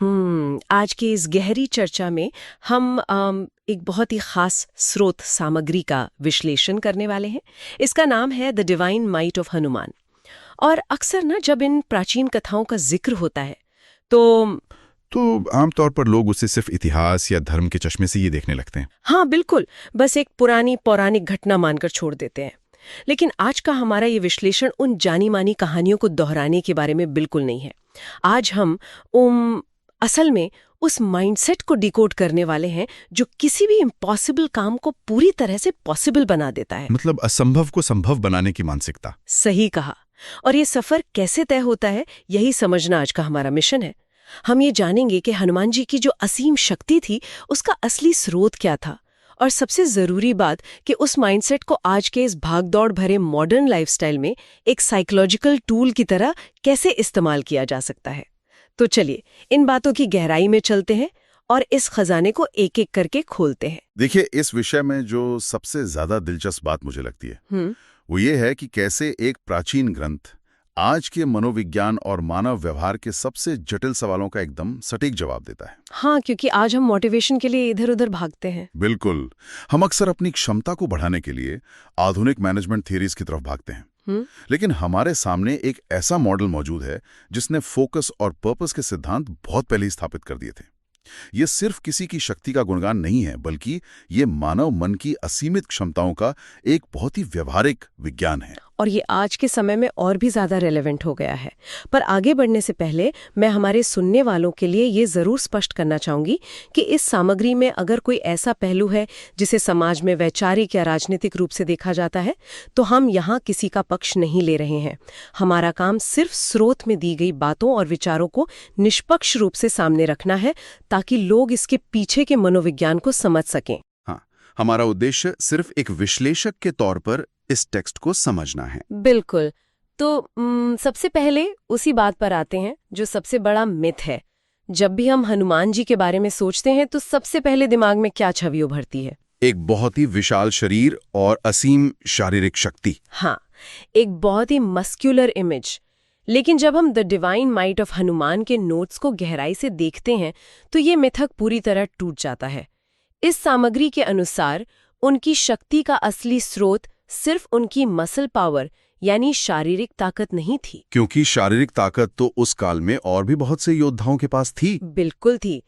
आज की इस गहरी चर्चा में हम एक बहुत ही खास स्रोत सामग्री का विश्लेषण करने वाले हैं। इसका नाम है the divine might of Hanuman. और अक्सर ना जब इन प्राचीन कथाओं का जिक्र होता है तो आमतौर पर लोग उसे सिर्फ इतिहास या धर्म के चश्मे से ये देखने लगते हैं। हाँ बिल्कुल, बस एक पुरानी पौराणिक घटना मानकर छोड़ देते हैं। लेकिन आज का हमारा ये विश्लेषण उन जानी मानी कहानियों को दोहराने के बारे में बिल्कुल नहीं है। आज हम असल में उस माइंडसेट को डिकोड करने वाले हैं जो किसी भी इम्पॉसिबल काम को पूरी तरह से पॉसिबल बना देता है। मतलब असंभव को संभव बनाने की मानसिकता। सही कहा। और ये सफर कैसे तय होता है, यही समझना आज का हमारा मिशन है। हम ये जानेंगे कि हनुमान जी की जो असीम शक्ति थी उसका असली स्रोत क्या था, और सबसे जरूरी बात कि उस माइंडसेट को आज के इस भागदौड़ भरे मॉडर्न लाइफस्टाइल में एक साइकोलॉजिकल टूल की तरह कैसे इस्तेमाल किया जा सकता है। तो चलिए इन बातों की गहराई में चलते हैं और इस खजाने को एक एक करके खोलते हैं। देखिए, इस विषय में जो सबसे ज्यादा दिलचस्प बात मुझे लगती है वो ये है कि कैसे एक प्राचीन ग्रंथ आज के मनोविज्ञान और मानव व्यवहार के सबसे जटिल सवालों का एकदम सटीक जवाब देता है। हाँ, क्योंकि आज हम मोटिवेशन के लिए इधर उधर भागते हैं। बिल्कुल, हम अक्सर अपनी क्षमता को बढ़ाने के लिए आधुनिक मैनेजमेंट थियरीज की तरफ भागते हैं। लेकिन हमारे सामने एक ऐसा मॉडल मौजूद है जिसने फोकस और पर्पस के सिद्धांत बहुत पहले ही स्थापित कर दिए थे। ये सिर्फ किसी की शक्ति का गुणगान नहीं है, बल्कि ये मानव मन की असीमित क्षमताओं का एक बहुत ही व्यवहारिक विज्ञान है। और ये आज के समय में और भी ज्यादा रेलेवेंट हो गया है। पर आगे बढ़ने से पहले मैं हमारे सुनने वालों के लिए ये जरूर स्पष्ट करना चाहूंगी कि इस सामग्री में अगर कोई ऐसा पहलू है जिसे समाज में वैचारिक या राजनीतिक रूप से देखा जाता है, तो हम यहाँ किसी का पक्ष नहीं ले रहे हैं। हमारा काम सिर्फ स्रोत में दी गई बातों और विचारों को निष्पक्ष रूप से सामने रखना है, ताकि लोग इसके पीछे के मनोविज्ञान को समझ सकें। हाँ, हमारा उद्देश्य सिर्फ एक विश्लेषक के तौर पर इस टेक्स्ट को समझना है। बिल्कुल। तो सबसे पहले उसी बात पर आते हैं जो सबसे बड़ा मिथ है। जब भी हम हनुमान जी के बारे में सोचते हैं तो सबसे पहले दिमाग में क्या छवि उभरती है? एक बहुत ही विशाल शरीर और असीम शारीरिक शक्ति। हाँ, एक बहुत ही मस्क्यूलर इमेज। लेकिन जब हम the divine might of Hanuman के नोट्स को गहराई से देखते हैं तो ये मिथक पूरी तरह टूट जाता है। इस सामग्री के अनुसार उनकी शक्ति का असली स्रोत सिर्फ उनकी मसल पावर यानी शारीरिक ताकत नहीं थी। क्योंकि शारीरिक ताकत तो उस काल में और भी बहुत से योद्धाओं के पास थी। बिल्कुल थी।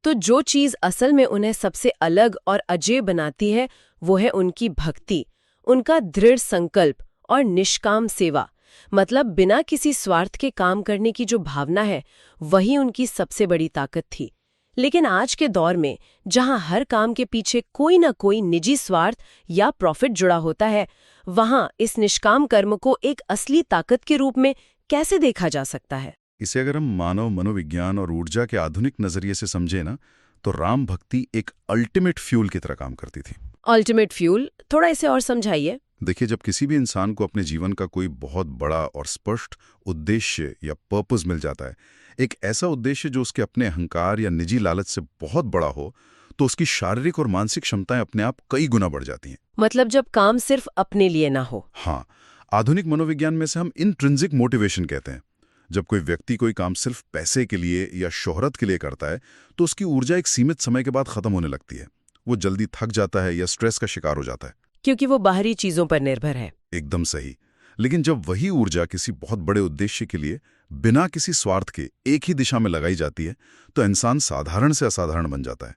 तो जो चीज असल में उन्हें सबसे अलग और अजेय बनाती है वो है उनकी भक्ति, उनका दृढ़ संकल्प और निष्काम सेवा। मतलब बिना किसी स्वार्थ के काम करने की जो भावना है, वही उनकी सबसे बड़ी ताकत थी। लेकिन आज के दौर में जहां हर काम के पीछे कोई ना कोई निजी स्वार्थ या प्रॉफिट जुड़ा होता है, वहां इस निष्काम कर्म को एक असली ताकत के रूप में कैसे देखा जा सकता है? इसे अगर हम मानव मनोविज्ञान और ऊर्जा के आधुनिक नजरिए से समझे ना, तो राम भक्ति एक अल्टीमेट फ्यूल की तरह काम करती थी। Ultimate fuel? थोड़ा इसे और समझाइए। देखिए, जब किसी भी इंसान को अपने जीवन का कोई बहुत बड़ा और स्पष्ट उद्देश्य या पर्पस मिल जाता है, एक ऐसा उद्देश्य जो उसके अपने अहंकार या निजी लालच से बहुत बड़ा हो, तो उसकी शारीरिक और मानसिक क्षमताएं अपने आप कई गुना बढ़ जाती हैं। मतलब जब काम सिर्फ अपने लिए ना हो। हाँ, आधुनिक मनोविज्ञान में से हम इंट्रिंसिक मोटिवेशन कहते हैं। जब कोई व्यक्ति कोई काम सिर्फ पैसे के लिए या शोहरत के लिए करता है, तो उसकी ऊर्जा एक सीमित समय के बाद खत्म होने लगती है। वो जल्दी थक जाता है या स्ट्रेस का शिकार हो जाता है, क्योंकि वो बाहरी चीजों पर निर्भर है। एकदम सही। लेकिन जब वही ऊर्जा किसी बहुत बड़े उद्देश्य के लिए बिना किसी स्वार्थ के एक ही दिशा में लगाई जाती है, तो इंसान साधारण से असाधारण बन जाता है।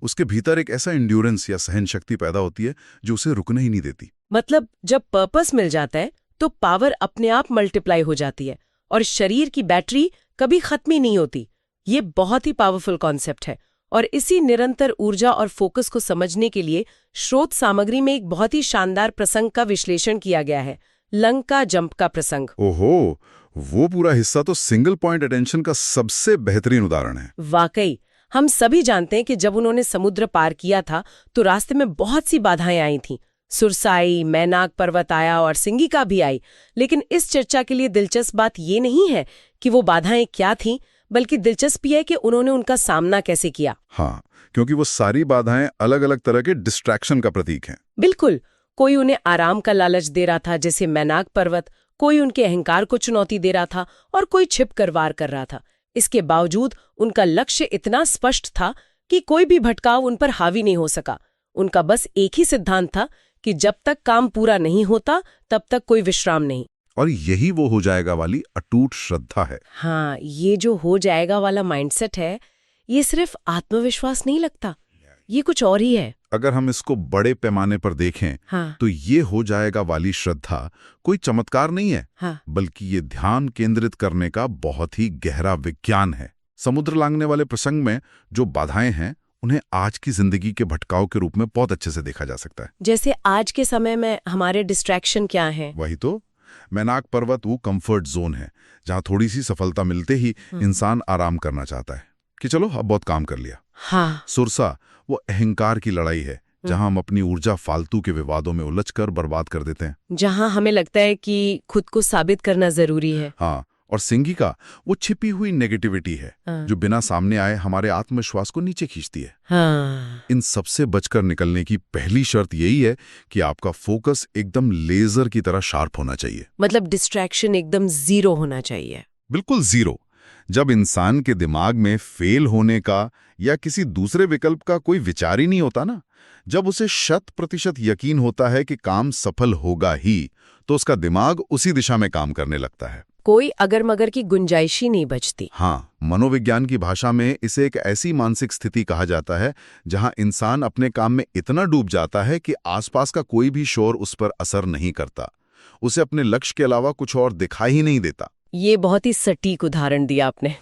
उसके भीतर एक ऐसा इंड्योरेंस या सहन शक्ति पैदा होती है जो उसे रुकने ही नहीं देती। मतलब जब पर्पस मिल जाता है तो पावर अपने आप मल्टीप्लाई हो जाती है और शरीर की बैटरी कभी खत्म ही नहीं होती। ये बहुत ही पावरफुल कॉन्सेप्ट है, और इसी निरंतर ऊर्जा और फोकस को समझने के लिए स्रोत सामग्री में एक बहुत ही शानदार प्रसंग का विश्लेषण किया गया है, लंका जंप का प्रसंग। ओहो, वो पूरा हिस्सा तो सिंगल पॉइंट अटेंशन का सबसे बेहतरीन उदाहरण है। वाकई, हम सभी जानते हैं कि जब उन्होंने समुद्र पार किया था तो रास्ते में बहुत सी बाधाएं आई थीं। सुरसाई, मैनाक पर्वत आया और सिंगिका भी आई। लेकिन इस चर्चा के लिए दिलचस्प बात ये नहीं है कि वो बाधाएं क्या थीं, बल्कि दिलचस्प है कि उन्होंने उनका सामना कैसे किया। हाँ, क्योंकि वो सारी बाधाएं अलग अलग तरह के डिस्ट्रैक्शन का प्रतीक हैं। बिल्कुल, कोई उन्हें आराम का लालच दे रहा था जैसे मैनाक पर्वत, कोई उनके अहंकार को चुनौती दे रहा था और कोई छिप कर वार कर रहा था। इसके बावजूद उनका लक्ष्य इतना स्पष्ट था कि कोई भी भटकाव उन पर हावी नहीं हो सका। उनका बस एक ही सिद्धांत था कि जब तक काम पूरा नहीं होता तब तक कोई विश्राम नहीं। और यही वो हो जाएगा वाली अटूट श्रद्धा है। हाँ, ये जो हो जाएगा वाला माइंडसेट है, ये सिर्फ आत्मविश्वास नहीं लगता, ये कुछ और ही है। अगर हम इसको बड़े पैमाने पर देखें, हाँ। तो ये हो जाएगा वाली श्रद्धा कोई चमत्कार नहीं है। हाँ। बल्कि ये ध्यान केंद्रित करने का बहुत ही गहरा विज्ञान है। समुद्र लांघने वाले प्रसंग में जो बाधाएं हैं, उन्हें आज की जिंदगी के भटकाव के रूप में बहुत अच्छे से देखा जा सकता है। जैसे आज के समय में हमारे डिस्ट्रैक्शन क्या है? वही तो, मैनाक पर्वत वो कंफर्ट जोन है जहां थोड़ी सी सफलता मिलते ही इंसान आराम करना चाहता है कि चलो अब बहुत काम कर लिया। हाँ। सुरसा वो अहंकार की लड़ाई है जहां हम अपनी ऊर्जा फालतू के विवादों में उलझकर बर्बाद कर देते हैं, जहां हमें लगता है कि खुद को साबित करना जरूरी है। हाँ। और सिंगिका वो छिपी हुई नेगेटिविटी है। हाँ। जो बिना सामने आए हमारे आत्मविश्वास को नीचे खींचती है। हाँ। इन सबसे बचकर निकलने की पहली शर्त यही है कि आपका फोकस एकदम लेजर की तरह शार्प होना चाहिए। मतलब डिस्ट्रैक्शन एकदम जीरो होना चाहिए। बिल्कुल जीरो। जब इंसान के दिमाग में फेल होने का या किसी दूसरे विकल्प का कोई विचार ही नहीं होता ना, जब उसे 100% यकीन होता है कि काम सफल होगा ही, तो उसका दिमाग उसी दिशा में काम करने लगता है। कोई अगर मगर की गुंजाइश ही नहीं बचती। हाँ, मनोविज्ञान की भाषा में इसे एक ऐसी मानसिक स्थिति कहा जाता है जहां इंसान अपने काम में इतना डूब जाता है कि आसपास का कोई भी शोर उस पर असर नहीं करता, उसे अपने लक्ष्य के अलावा कुछ और दिखाई ही नहीं देता। ये बहुत ही सटीक उदाहरण दिया आपने।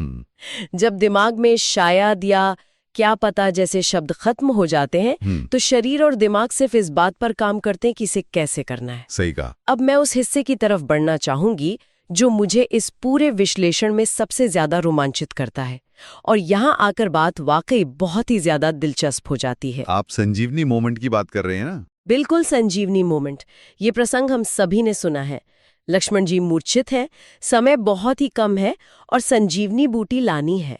जब दिमाग में शायद या क्या पता जैसे शब्द खत्म हो जाते हैं, तो शरीर और दिमाग सिर्फ इस बात पर काम करते हैं कि इसे कैसे करना है। सही कहा। अब मैं उस हिस्से की तरफ बढ़ना चाहूंगी जो मुझे इस पूरे विश्लेषण में सबसे ज्यादा रोमांचित करता है, और यहाँ आकर बात वाकई बहुत ही ज्यादा दिलचस्प हो जाती है। आप संजीवनी मोमेंट की बात कर रहे हैं ना? बिल्कुल, संजीवनी मोमेंट। ये प्रसंग हम सभी ने सुना है। लक्ष्मण जी मूर्छित हैं, समय बहुत ही कम है और संजीवनी बूटी लानी है।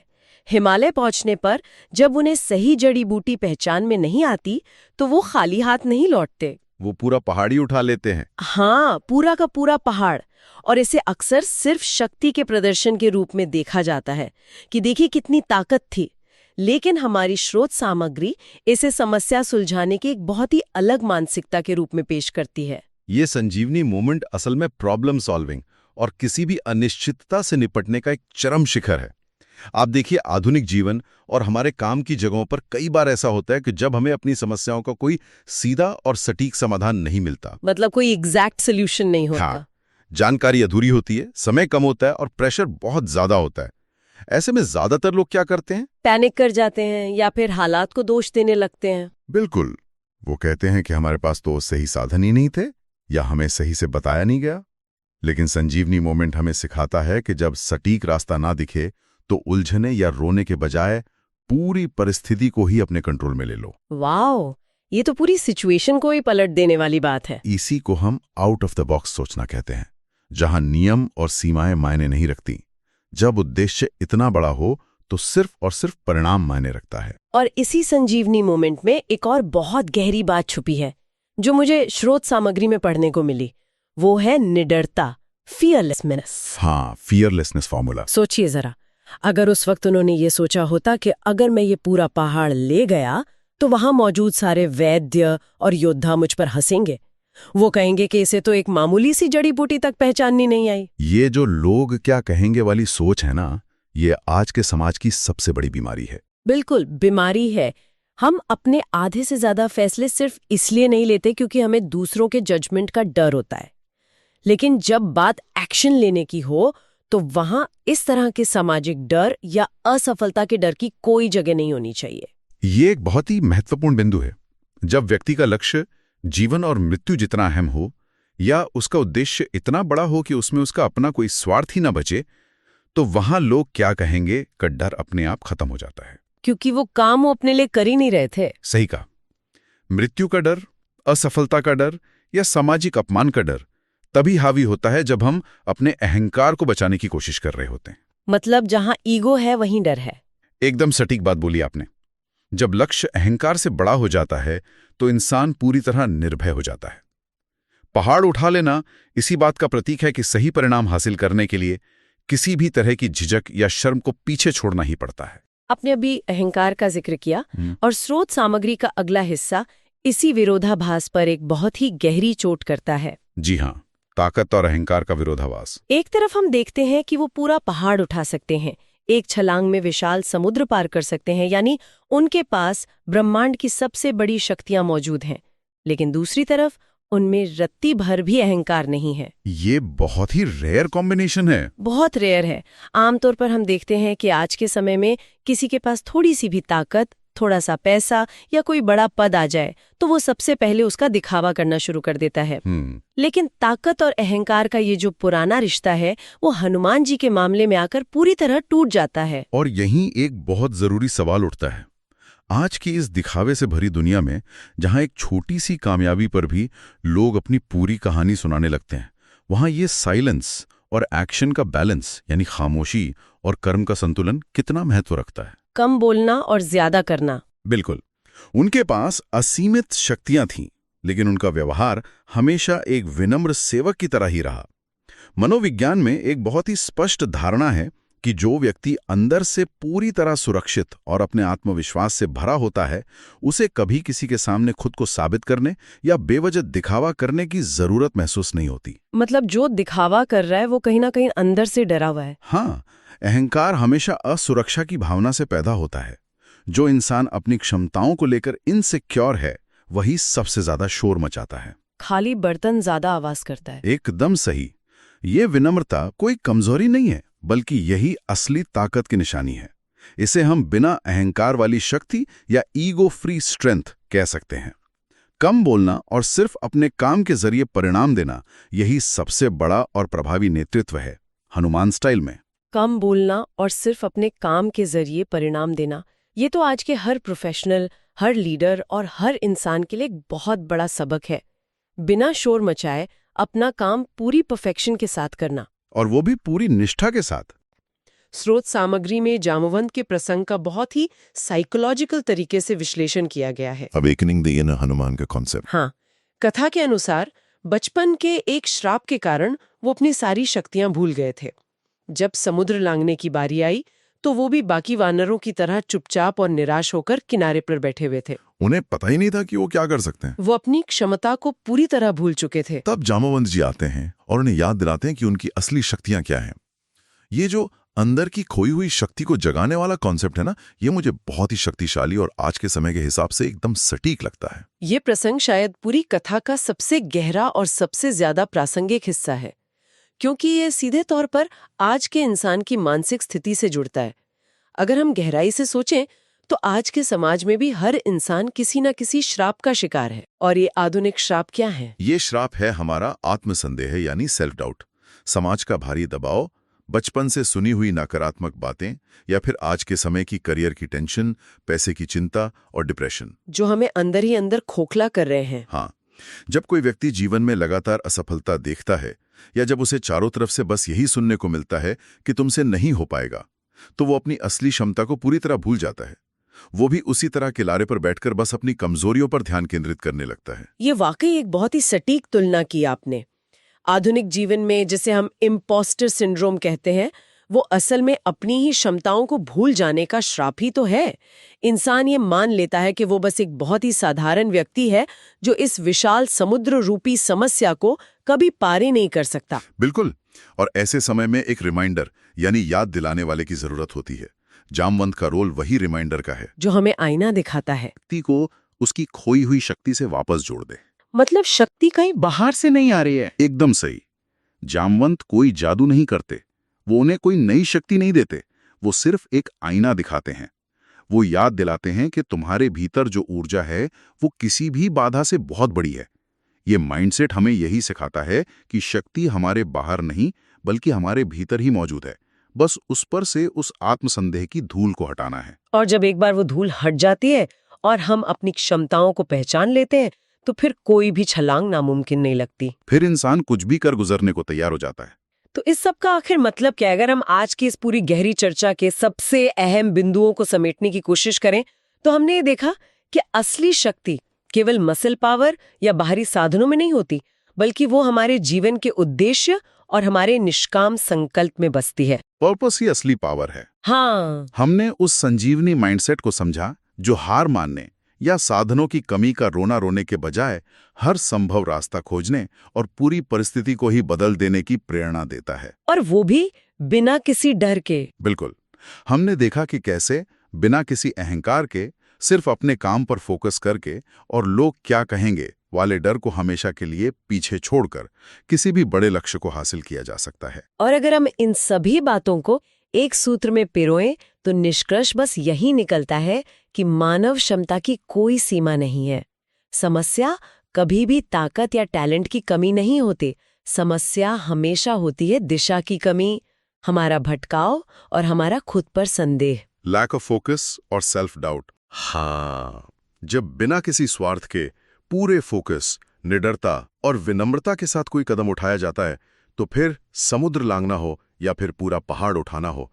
हिमालय पहुंचने पर जब उन्हें सही जड़ी बूटी पहचान में नहीं आती, तो वो खाली हाथ नहीं लौटते। वो पूरा पहाड़ी उठा लेते हैं। हाँ, पूरा का पूरा पहाड़। और इसे अक्सर सिर्फ शक्ति के प्रदर्शन के रूप में देखा जाता है कि देखिए कितनी ताकत थी। लेकिन हमारी स्रोत सामग्री इसे समस्या सुलझाने की एक बहुत ही अलग मानसिकता के रूप में पेश करती है। ये संजीवनी मोमेंट असल में प्रॉब्लम सॉल्विंग और किसी भी अनिश्चितता से निपटने का एक चरम शिखर है। आप देखिए, आधुनिक जीवन और हमारे काम की जगहों पर कई बार ऐसा होता है कि जब हमें अपनी समस्याओं का कोई सीधा और सटीक समाधान नहीं मिलता, मतलब कोई एग्जैक्ट सोल्यूशन नहीं होता। हाँ, जानकारी अधूरी होती है, समय कम होता है और प्रेशर बहुत ज्यादा होता है। ऐसे में ज्यादातर लोग क्या करते हैं? पैनिक कर जाते हैं या फिर हालात को दोष देने लगते हैं। बिल्कुल, वो कहते हैं कि हमारे पास तो सही साधन ही नहीं थे या हमें सही से बताया नहीं गया। लेकिन संजीवनी मोमेंट हमें सिखाता है कि जब सटीक रास्ता ना दिखे तो उलझने या रोने के बजाय पूरी परिस्थिति को ही अपने कंट्रोल में ले लो। वाओ, ये तो पूरी सिचुएशन को ही पलट देने वाली बात है। इसी को हम आउट ऑफ द बॉक्स सोचना कहते हैं, जहां नियम और सीमाएं मायने नहीं रखती। जब उद्देश्य इतना बड़ा हो तो सिर्फ और सिर्फ परिणाम मायने रखता है। और इसी संजीवनी मोमेंट में एक और बहुत गहरी बात छुपी है जो मुझे स्रोत सामग्री में पढ़ने को मिली। वो है निडरता, फियरलेसनेस। हाँ, फियरलेसनेस फॉर्मूला। सोचिए जरा, अगर उस वक्त उन्होंने ये सोचा होता कि अगर मैं ये पूरा पहाड़ ले गया तो वहां मौजूद सारे वैद्य और योद्धा मुझ पर हंसेंगे। वो कहेंगे कि इसे तो एक मामूली सी जड़ी बूटी तक पहचाननी नहीं आई। ये जो लोग क्या कहेंगे वाली सोच है ना, ये आज के समाज की सबसे बड़ी बीमारी है। बिल्कुल बीमारी है। हम अपने आधे से ज्यादा फैसले सिर्फ इसलिए नहीं लेते क्योंकि हमें दूसरों के जजमेंट का डर होता है, लेकिन जब बात एक्शन लेने की हो तो वहां इस तरह के सामाजिक डर या असफलता के डर की कोई जगह नहीं होनी चाहिए। ये एक बहुत ही महत्वपूर्ण बिंदु है। जब व्यक्ति का लक्ष्य जीवन और मृत्यु जितना अहम हो या उसका उद्देश्य इतना बड़ा हो कि उसमें उसका अपना कोई स्वार्थ ही ना बचे, तो वहां लोग क्या कहेंगे का डर अपने आप खत्म हो जाता है, क्योंकि वो काम वो अपने लिए कर ही नहीं रहे थे। सही कहा। मृत्यु का डर, असफलता का डर या सामाजिक अपमान का डर तभी हावी होता है जब हम अपने अहंकार को बचाने की कोशिश कर रहे होते हैं। मतलब जहां ईगो है वहीं डर है। एकदम सटीक बात बोली आपने। जब लक्ष्य अहंकार से बड़ा हो जाता है तो इंसान पूरी तरह निर्भय हो जाता है। पहाड़ उठा लेना इसी बात का प्रतीक है कि सही परिणाम हासिल करने के लिए किसी भी तरह की झिझक या शर्म को पीछे छोड़ना ही पड़ता है। आपने अभी अहंकार का जिक्र किया और स्रोत सामग्री का अगला हिस्सा इसी विरोधाभास पर एक बहुत ही गहरी चोट करता है। जी हाँ, ताकत और अहंकार का विरोधाभास। एक तरफ हम देखते हैं कि वो पूरा पहाड़ उठा सकते हैं, एक छलांग में विशाल समुद्र पार कर सकते हैं, यानी उनके पास ब्रह्मांड की सबसे बड़ी शक्तियां मौजूद हैं। लेकिन दूसरी तरफ उनमें रत्ती भर भी अहंकार नहीं है। ये बहुत ही रेयर कॉम्बिनेशन है। बहुत रेयर है। आमतौर पर हम देखते हैं कि आज के समय में किसी के पास थोड़ी सी भी ताकत, थोड़ा सा पैसा या कोई बड़ा पद आ जाए तो वो सबसे पहले उसका दिखावा करना शुरू कर देता है। लेकिन ताकत और अहंकार का ये जो पुराना रिश्ता है वो हनुमान जी के मामले में आकर पूरी तरह टूट जाता है। और यहीं एक बहुत जरूरी सवाल उठता है। आज की इस दिखावे से भरी दुनिया में जहां एक छोटी सी कामयाबी पर भी लोग अपनी पूरी कहानी सुनाने लगते हैं, वहां ये साइलेंस और एक्शन का बैलेंस यानी खामोशी और कर्म का संतुलन कितना महत्व रखता है। कम बोलना और ज्यादा करना। बिल्कुल। उनके पास असीमित शक्तियां थीं, लेकिन उनका व्यवहार हमेशा एक विनम्र सेवक की तरह ही रहा। मनोविज्ञान में एक बहुत ही स्पष्ट धारणा है कि जो व्यक्ति अंदर से पूरी तरह सुरक्षित और अपने आत्मविश्वास से भरा होता है, उसे कभी किसी के सामने खुद को साबित करने या बेवजह दिखावा करने की जरूरत महसूस नहीं होती। मतलब जो दिखावा कर रहा है वो कहीं ना कहीं अंदर से डरा हुआ है। हाँ, अहंकार हमेशा असुरक्षा की भावना से पैदा होता है। जो इंसान अपनी क्षमताओं को लेकर इनसिक्योर है, वही सबसे ज्यादा शोर मचाता है। खाली बर्तन ज्यादा आवाज करता है। एकदम सही। ये विनम्रता कोई कमजोरी नहीं है, बल्कि यही असली ताकत की निशानी है। इसे हम बिना अहंकार वाली शक्ति या ईगो फ्री स्ट्रेंथ कह सकते हैं। कम बोलना और सिर्फ अपने काम के जरिए परिणाम देना, यही सबसे बड़ा और प्रभावी नेतृत्व है, हनुमान स्टाइल में। कम बोलना और सिर्फ अपने काम के जरिए परिणाम देना, ये तो आज के हर प्रोफेशनल, हर लीडर और हर इंसान के लिए एक बहुत बड़ा सबक है। बिना शोर मचाए अपना काम पूरी परफेक्शन के साथ करना, और वो भी पूरी निष्ठा के साथ। स्रोत सामग्री में जामवंत के प्रसंग का बहुत ही साइकोलॉजिकल तरीके से विश्लेषण किया गया है। अवेकनिंग द इनर हनुमान का कॉन्सेप्ट। हाँ, कथा के अनुसार बचपन के एक श्राप के कारण वो अपनी सारी शक्तियां भूल गए थे। जब समुद्र लांघने की बारी आई तो वो भी बाकी वानरों की तरह चुपचाप और निराश होकर किनारे पर बैठे हुए थे। उन्हें पता ही नहीं था कि वो क्या कर सकते हैं। वो अपनी क्षमता को पूरी तरह भूल चुके थे। तब जामवंत जी आते हैं और उन्हें याद दिलाते हैं कि उनकी असली शक्तियां क्या हैं। ये जो अंदर की खोई हुई शक्ति को जगाने वाला कॉन्सेप्ट है ना, ये मुझे बहुत ही शक्तिशाली और आज के समय के हिसाब से एकदम सटीक लगता है। ये प्रसंग शायद पूरी कथा का सबसे गहरा और सबसे ज्यादा प्रासंगिक हिस्सा है, क्योंकि ये सीधे तौर पर आज के इंसान की मानसिक स्थिति से जुड़ता है। अगर हम गहराई से सोचें तो आज के समाज में भी हर इंसान किसी न किसी श्राप का शिकार है। और ये आधुनिक श्राप क्या है? ये श्राप है हमारा आत्मसंदेह यानी सेल्फ डाउट, समाज का भारी दबाव, बचपन से सुनी हुई नकारात्मक बातें, या फिर आज के समय की करियर की टेंशन, पैसे की चिंता और डिप्रेशन, जो हमें अंदर ही अंदर खोखला कर रहे हैं। हाँ, जब कोई व्यक्ति जीवन में लगातार असफलता देखता है या जब उसे चारों तरफ से बस यही सुनने को मिलता है कि तुमसे नहीं हो पाएगा, तो वो अपनी असली क्षमता को पूरी तरह भूल जाता है। वो भी उसी तरह किनारे पर बैठकर बस अपनी कमजोरियों पर ध्यान केंद्रित करने लगता है। ये वाकई एक बहुत ही सटीक तुलना की आपने। आधुनिक जीवन में जिसे हम इम्पोस्टर सिंड्रोम कहते हैं, वो असल में अपनी ही क्षमताओं को भूल जाने का श्राप ही तो है। इंसान ये मान लेता है कि वो बस एक बहुत ही साधारण व्यक्ति है जो इस विशाल समुद्र रूपी समस्या को कभी पार ही नहीं कर सकता। बिल्कुल। और ऐसे समय में एक रिमाइंडर यानी याद दिलाने वाले की जरूरत होती है। जामवंत का रोल वही रिमाइंडर का है, जो हमें आईना दिखाता है, व्यक्ति को उसकी खोई हुई शक्ति से वापस जोड़ दे। मतलब शक्ति कहीं बाहर से नहीं आ रही है। एकदम सही। जामवंत कोई जादू नहीं करते, वो उन्हें कोई नई शक्ति नहीं देते, वो सिर्फ एक आईना दिखाते हैं। वो याद दिलाते हैं कि तुम्हारे भीतर जो ऊर्जा है वो किसी भी बाधा से बहुत बड़ी है। ये माइंडसेट हमें यही सिखाता है कि शक्ति हमारे बाहर नहीं बल्कि हमारे भीतर ही मौजूद है, बस उस पर से उस आत्मसंदेह की धूल को हटाना है। और जब एक बार वो धूल हट जाती है और हम अपनी क्षमताओं को पहचान लेते हैं तो फिर कोई भी छलांग नामुमकिन नहीं लगती। फिर इंसान कुछ भी कर गुजरने को तैयार हो जाता है। तो इस सब का आखिर मतलब क्या है? अगर हम आज की इस पूरी गहरी चर्चा के सबसे अहम बिंदुओं को समेटने की कोशिश करें तो हमने ये देखा कि असली शक्ति केवल मसल पावर या बाहरी साधनों में नहीं होती, बल्कि वो हमारे जीवन के उद्देश्य और हमारे निष्काम संकल्प में बसती है। पर्पस ही असली पावर है। हाँ, हमने उस संजीवनी माइंडसेट को समझा जो हार मानने या साधनों की कमी का रोना रोने के बजाय हर संभव रास्ता खोजने और पूरी परिस्थिति को ही बदल देने की प्रेरणा देता है। और वो भी बिना किसी डर के। बिल्कुल। हमने देखा कि कैसे बिना किसी अहंकार के, सिर्फ अपने काम पर फोकस करके और लोग क्या कहेंगे वाले डर को हमेशा के लिए पीछे छोड़कर किसी भी बड़े लक्ष्य को हासिल किया जा सकता है। और अगर हम इन सभी बातों को एक सूत्र में पिरोएं तो निष्कर्ष बस यही निकलता है कि मानव क्षमता की कोई सीमा नहीं है। समस्या कभी भी ताकत या टैलेंट की कमी नहीं होती। समस्या हमेशा होती है दिशा की कमी, हमारा भटकाव और हमारा खुद पर संदेह। लैक ऑफ फोकस और सेल्फ डाउट। हाँ, जब बिना किसी स्वार्थ के पूरे फोकस, निडरता और विनम्रता के साथ कोई कदम उठाया जाता है तो फिर समुद्र लांघना हो या फिर पूरा पहाड़ उठाना हो,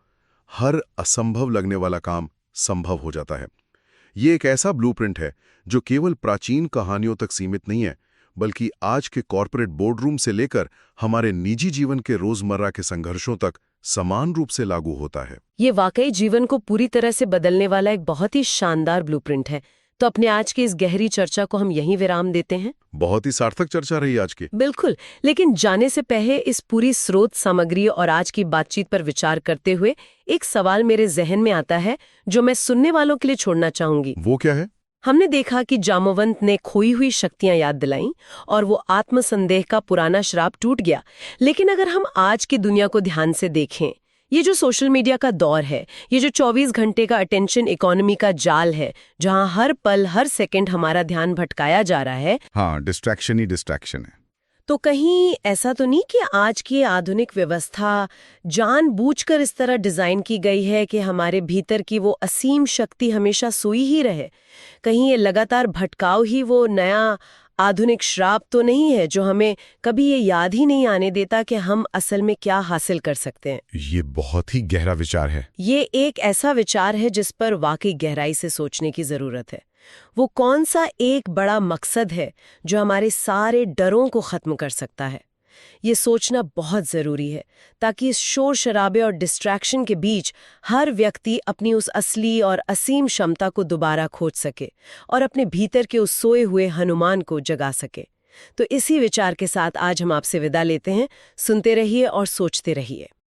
हर असंभव लगने वाला काम संभव हो जाता है। ये एक ऐसा ब्लूप्रिंट है जो केवल प्राचीन कहानियों तक सीमित नहीं है, बल्कि आज के कॉर्पोरेट बोर्डरूम से लेकर हमारे निजी जीवन के रोजमर्रा के संघर्षों तक समान रूप से लागू होता है। ये वाकई जीवन को पूरी तरह से बदलने वाला एक बहुत ही शानदार ब्लूप्रिंट है। तो अपने आज की इस गहरी चर्चा को हम यहीं विराम देते हैं। बहुत ही सार्थक चर्चा रही आज की। बिल्कुल, लेकिन जाने से पहले इस पूरी स्रोत सामग्री और आज की बातचीत पर विचार करते हुए एक सवाल मेरे जहन में आता है जो मैं सुनने वालों के लिए छोड़ना चाहूंगी। वो क्या है? हमने देखा कि जामवंत ने खोई हुई शक्तियां याद दिलाईं और वो आत्मसंदेह का पुराना श्राप टूट गया। लेकिन अगर हम आज की दुनिया को ध्यान से देखें, ये जो सोशल मीडिया का दौर है, ये जो 24 घंटे का अटेंशन इकोनॉमी का जाल है, जहां हर पल हर सेकंड हमारा ध्यान भटकाया जा रहा है। हाँ, डिस्ट्रैक्शन ही डिस्ट्रैक्शन है। तो कहीं ऐसा तो नहीं कि आज की आधुनिक व्यवस्था जानबूझकर इस तरह डिजाइन की गई है कि हमारे भीतर की वो असीम शक्ति हमेशा सोई ही रहे? कहीं ये लगातार भटकाव ही वो नया आधुनिक श्राप तो नहीं है जो हमें कभी ये याद ही नहीं आने देता कि हम असल में क्या हासिल कर सकते हैं? ये बहुत ही गहरा विचार है। ये एक ऐसा विचार है जिस पर वाकई गहराई से सोचने की जरूरत है। वो कौन सा एक बड़ा मकसद है जो हमारे सारे डरों को खत्म कर सकता है? ये सोचना बहुत जरूरी है ताकि इस शोर शराबे और डिस्ट्रैक्शन के बीच हर व्यक्ति अपनी उस असली और असीम क्षमता को दोबारा खोज सके और अपने भीतर के उस सोए हुए हनुमान को जगा सके। तो इसी विचार के साथ आज हम आपसे विदा लेते हैं। सुनते रहिए और सोचते रहिए।